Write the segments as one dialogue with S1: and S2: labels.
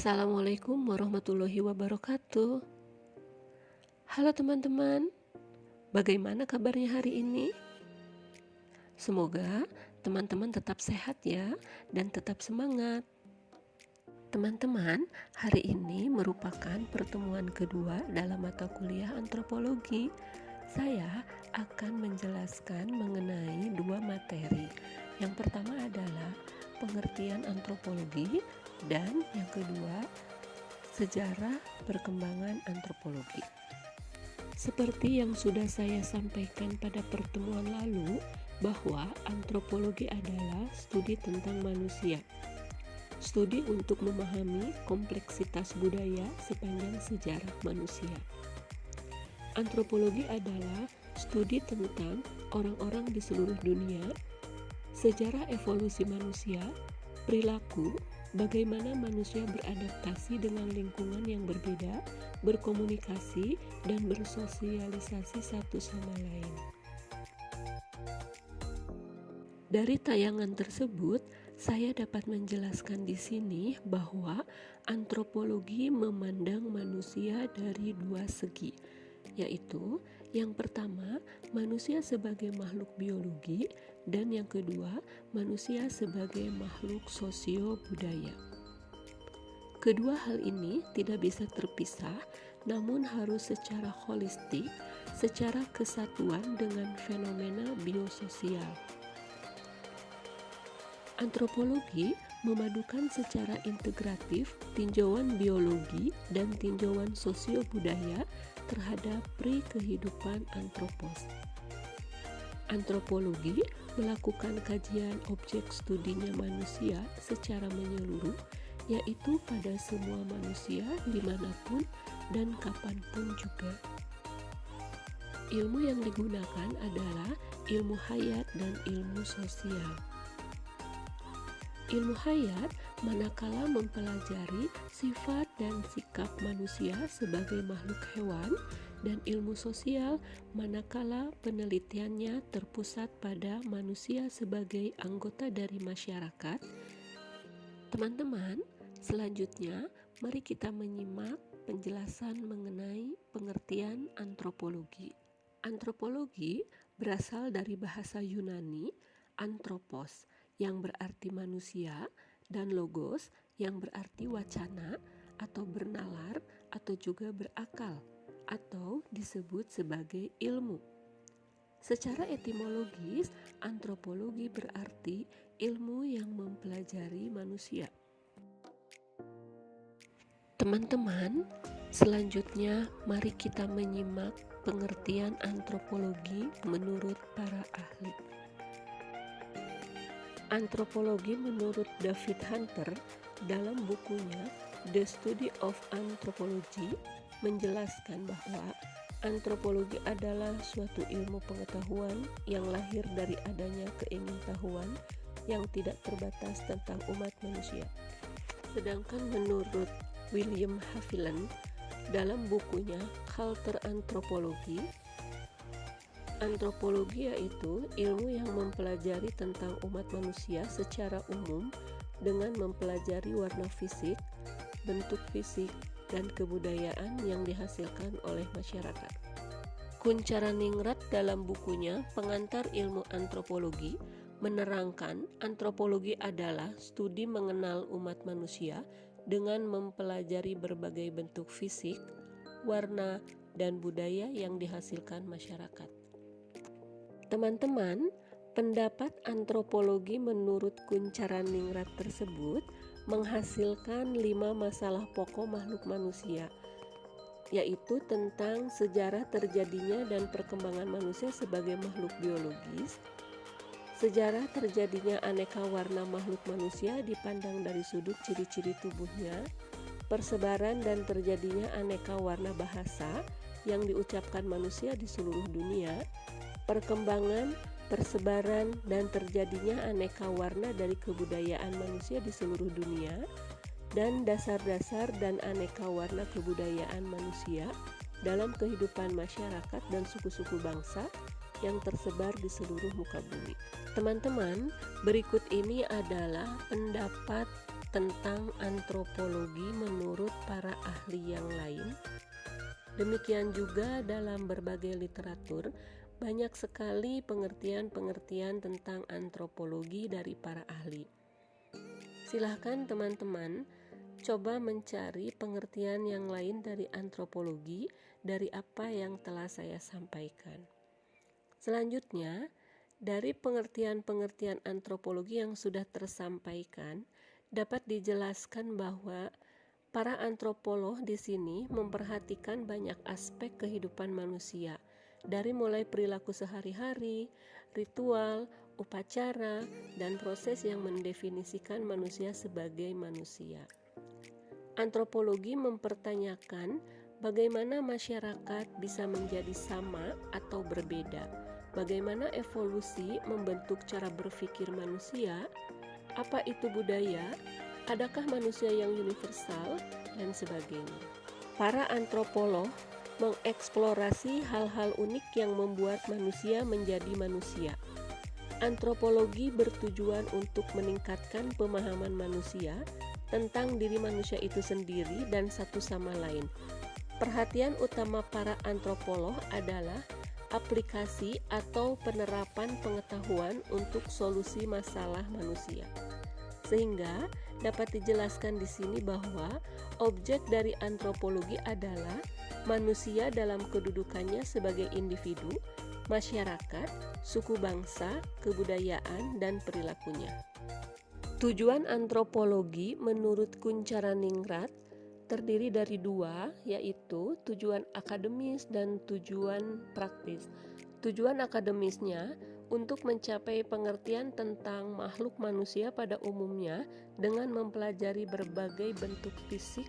S1: Assalamualaikum warahmatullahi wabarakatuh. Halo teman-teman, bagaimana kabarnya hari ini? Semoga teman-teman tetap sehat ya dan tetap semangat. Teman-teman, hari ini merupakan pertemuan kedua dalam mata kuliah antropologi. Saya akan menjelaskan mengenai dua materi. Yang pertama adalah pengertian antropologi dan yang kedua sejarah perkembangan antropologi. Seperti yang sudah saya sampaikan pada pertemuan lalu, bahwa antropologi adalah studi tentang manusia. Studi untuk memahami kompleksitas budaya sepanjang sejarah manusia. Antropologi adalah studi tentang orang-orang di seluruh dunia, sejarah evolusi manusia, perilaku, bagaimana manusia beradaptasi dengan lingkungan yang berbeda, berkomunikasi, dan bersosialisasi satu sama lain. Dari tayangan tersebut, saya dapat menjelaskan di sini bahwa antropologi memandang manusia dari dua segi, yaitu yang pertama, manusia sebagai makhluk biologi, dan yang kedua, manusia sebagai makhluk sosio-budaya. Kedua hal ini tidak bisa terpisah, namun harus secara holistik, secara kesatuan dengan fenomena biososial. Antropologi memadukan secara integratif tinjauan biologi dan tinjauan sosio-budaya terhadap kehidupan antropos. Antropologi melakukan kajian objek studinya manusia secara menyeluruh, yaitu pada semua manusia dimanapun dan kapanpun juga. Ilmu yang digunakan adalah ilmu hayat dan ilmu sosial. Ilmu hayat manakala mempelajari sifat dan sikap manusia sebagai makhluk hewan, dan ilmu sosial manakala penelitiannya terpusat pada manusia sebagai anggota dari masyarakat. Teman-teman, selanjutnya mari kita menyimak penjelasan mengenai pengertian antropologi. Antropologi berasal dari bahasa Yunani anthropos yang berarti manusia, dan logos yang berarti wacana atau bernalar atau juga berakal atau disebut sebagai ilmu. Secara etimologis, antropologi berarti ilmu yang mempelajari manusia. Teman-teman, selanjutnya mari kita menyimak pengertian antropologi menurut para ahli. Antropologi menurut David Hunter dalam bukunya The Study of Anthropology menjelaskan bahwa antropologi adalah suatu ilmu pengetahuan yang lahir dari adanya keingintahuan yang tidak terbatas tentang umat manusia. Sedangkan menurut William Haviland dalam bukunya Culture Anthropology, antropologi yaitu ilmu yang mempelajari tentang umat manusia secara umum dengan mempelajari warna fisik, bentuk fisik, dan kebudayaan yang dihasilkan oleh masyarakat. Kuncharaningrat dalam bukunya Pengantar Ilmu Antropologi menerangkan antropologi adalah studi mengenal umat manusia dengan mempelajari berbagai bentuk fisik, warna, dan budaya yang dihasilkan masyarakat. Teman-teman, pendapat antropologi menurut Kuncharaningrat tersebut menghasilkan 5 masalah pokok makhluk manusia, yaitu tentang sejarah terjadinya dan perkembangan manusia sebagai makhluk biologis, sejarah terjadinya aneka warna makhluk manusia dipandang dari sudut ciri-ciri tubuhnya, persebaran dan terjadinya aneka warna bahasa yang diucapkan manusia di seluruh dunia, perkembangan, persebaran, dan terjadinya aneka warna dari kebudayaan manusia di seluruh dunia, dan dasar-dasar dan aneka warna kebudayaan manusia dalam kehidupan masyarakat dan suku-suku bangsa yang tersebar di seluruh muka bumi. Teman-teman, berikut ini adalah pendapat tentang antropologi menurut para ahli yang lain. Demikian juga dalam berbagai literatur, banyak sekali pengertian-pengertian tentang antropologi dari para ahli. Silahkan teman-teman coba mencari pengertian yang lain dari antropologi dari apa yang telah saya sampaikan. Selanjutnya, dari pengertian-pengertian antropologi yang sudah tersampaikan, dapat dijelaskan bahwa para antropolog di sini memperhatikan banyak aspek kehidupan manusia, dari mulai perilaku sehari-hari, ritual, upacara, dan proses yang mendefinisikan manusia sebagai manusia. Antropologi mempertanyakan bagaimana masyarakat bisa menjadi sama atau berbeda, bagaimana evolusi membentuk cara berpikir manusia, apa itu budaya, adakah manusia yang universal, dan sebagainya. Para antropolog mengeksplorasi hal-hal unik yang membuat manusia menjadi manusia. Antropologi bertujuan untuk meningkatkan pemahaman manusia tentang diri manusia itu sendiri dan satu sama lain. Perhatian utama para antropolog adalah aplikasi atau penerapan pengetahuan untuk solusi masalah manusia. Sehingga dapat dijelaskan di sini bahwa objek dari antropologi adalah manusia dalam kedudukannya sebagai individu, masyarakat, suku bangsa, kebudayaan, dan perilakunya. Tujuan antropologi menurut Kuncharaningrat terdiri dari dua, yaitu tujuan akademis dan tujuan praktis. Tujuan akademisnya untuk mencapai pengertian tentang makhluk manusia pada umumnya dengan mempelajari berbagai bentuk fisik,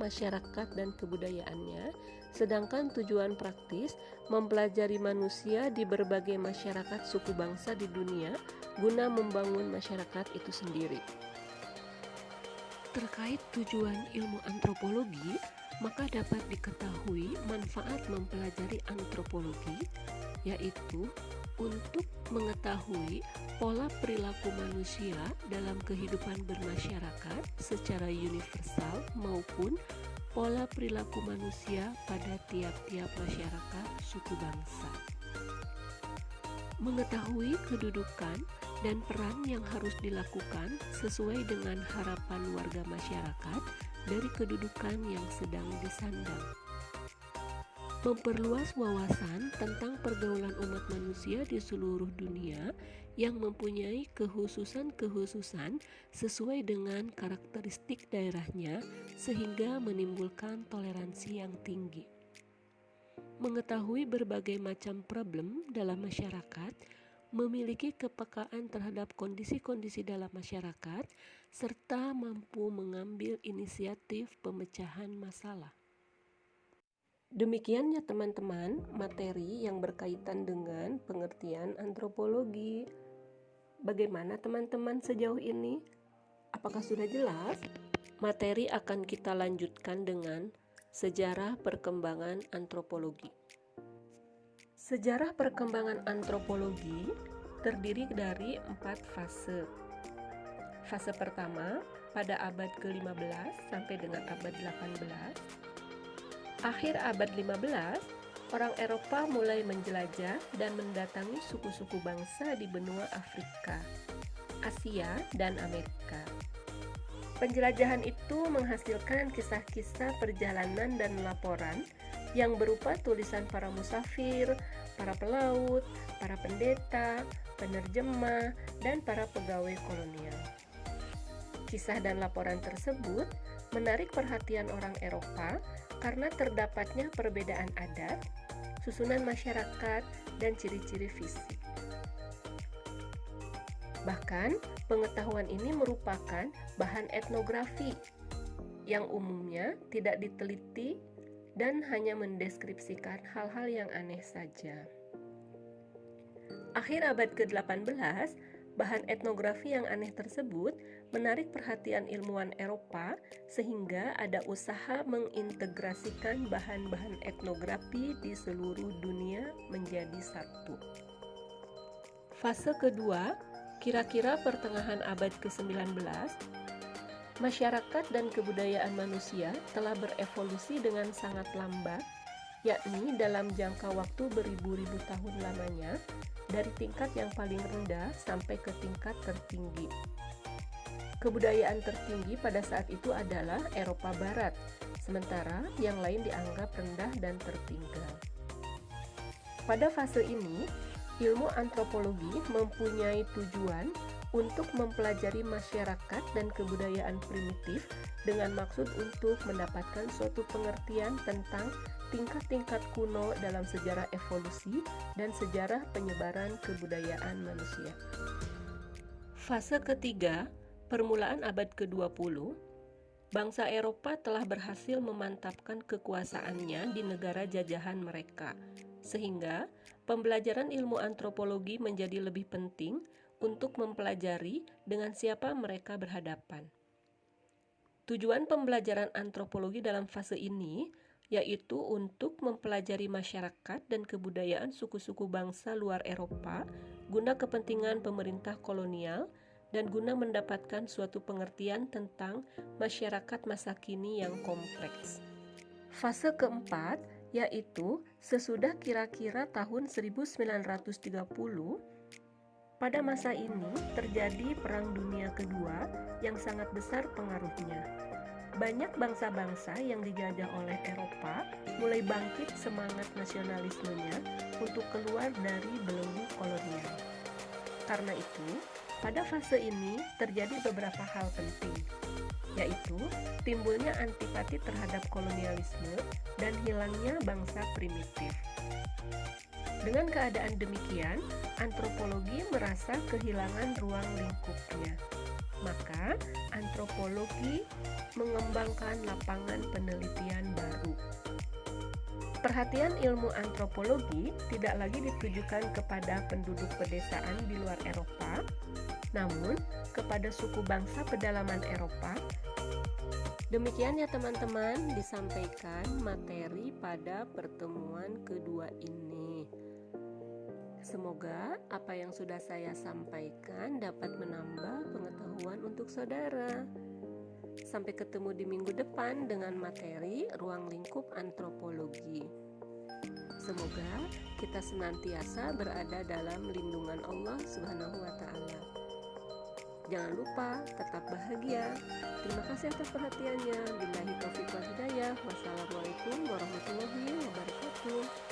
S1: masyarakat, dan kebudayaannya, sedangkan tujuan praktis mempelajari manusia di berbagai masyarakat suku bangsa di dunia guna membangun masyarakat itu sendiri. Terkait tujuan ilmu antropologi, maka dapat diketahui manfaat mempelajari antropologi, yaitu untuk mengetahui pola perilaku manusia dalam kehidupan bermasyarakat secara universal maupun pola perilaku manusia pada tiap-tiap masyarakat suku bangsa. Mengetahui kedudukan dan peran yang harus dilakukan sesuai dengan harapan warga masyarakat dari kedudukan yang sedang disandang. Memperluas wawasan tentang pergaulan umat manusia di seluruh dunia yang mempunyai kekhususan-kekhususan sesuai dengan karakteristik daerahnya sehingga menimbulkan toleransi yang tinggi. Mengetahui berbagai macam problem dalam masyarakat, memiliki kepekaan terhadap kondisi-kondisi dalam masyarakat, serta mampu mengambil inisiatif pemecahan masalah. Demikian ya teman-teman, materi yang berkaitan dengan pengertian antropologi. Bagaimana teman-teman sejauh ini? Apakah sudah jelas? Materi akan kita lanjutkan dengan sejarah perkembangan antropologi. Sejarah perkembangan antropologi terdiri dari 4 fase. Fase pertama pada abad ke-15 sampai dengan abad 18. Akhir abad 15, orang Eropa mulai menjelajah dan mendatangi suku-suku bangsa di benua Afrika, Asia, dan Amerika. Penjelajahan itu menghasilkan kisah-kisah perjalanan dan laporan yang berupa tulisan para musafir, para pelaut, para pendeta, penerjemah, dan para pegawai kolonial. Kisah dan laporan tersebut menarik perhatian orang Eropa karena terdapatnya perbedaan adat, susunan masyarakat, dan ciri-ciri fisik. Bahkan, pengetahuan ini merupakan bahan etnografi yang umumnya tidak diteliti dan hanya mendeskripsikan hal-hal yang aneh saja. Akhir abad ke-18, bahan etnografi yang aneh tersebut menarik perhatian ilmuwan Eropa sehingga ada usaha mengintegrasikan bahan-bahan etnografi di seluruh dunia menjadi satu. Fase kedua, kira-kira pertengahan abad ke-19, Masyarakat dan kebudayaan manusia telah berevolusi dengan sangat lambat, yakni dalam jangka waktu beribu-ribu tahun lamanya, dari tingkat yang paling rendah sampai ke tingkat tertinggi. Kebudayaan tertinggi pada saat itu adalah Eropa Barat, sementara yang lain dianggap rendah dan tertinggal. Pada fase ini, ilmu antropologi mempunyai tujuan untuk mempelajari masyarakat dan kebudayaan primitif dengan maksud untuk mendapatkan suatu pengertian tentang tingkat-tingkat kuno dalam sejarah evolusi dan sejarah penyebaran kebudayaan manusia. Fase ketiga, permulaan abad ke-20, bangsa Eropa telah berhasil memantapkan kekuasaannya di negara jajahan mereka, sehingga pembelajaran ilmu antropologi menjadi lebih penting untuk mempelajari dengan siapa mereka berhadapan. Tujuan pembelajaran antropologi dalam fase ini yaitu untuk mempelajari masyarakat dan kebudayaan suku-suku bangsa luar Eropa guna kepentingan pemerintah kolonial dan guna mendapatkan suatu pengertian tentang masyarakat masa kini yang kompleks. Fase keempat yaitu sesudah kira-kira tahun 1930. Pada masa ini terjadi Perang Dunia Kedua yang sangat besar pengaruhnya. Banyak bangsa-bangsa yang dijajah oleh Eropa mulai bangkit semangat nasionalismenya untuk keluar dari belenggu kolonial. Karena itu, pada fase ini terjadi beberapa hal penting, yaitu timbulnya antipati terhadap kolonialisme dan hilangnya bangsa primitif. Dengan keadaan demikian, antropologi merasa kehilangan ruang lingkupnya. Maka, antropologi mengembangkan lapangan penelitian baru. Perhatian ilmu antropologi tidak lagi ditujukan kepada penduduk pedesaan di luar Eropa, namun kepada suku bangsa pedalaman Eropa. Demikian ya teman-teman, disampaikan materi pada pertemuan kedua ini. Semoga apa yang sudah saya sampaikan dapat menambah pengetahuan untuk saudara. Sampai ketemu di minggu depan dengan materi ruang lingkup antropologi. Semoga kita senantiasa berada dalam lindungan Allah Subhanahu wa Ta'ala. Jangan lupa tetap bahagia. Terima kasih atas perhatiannya. Billahi taufiq wal hidayah. Wassalamualaikum warahmatullahi wabarakatuh.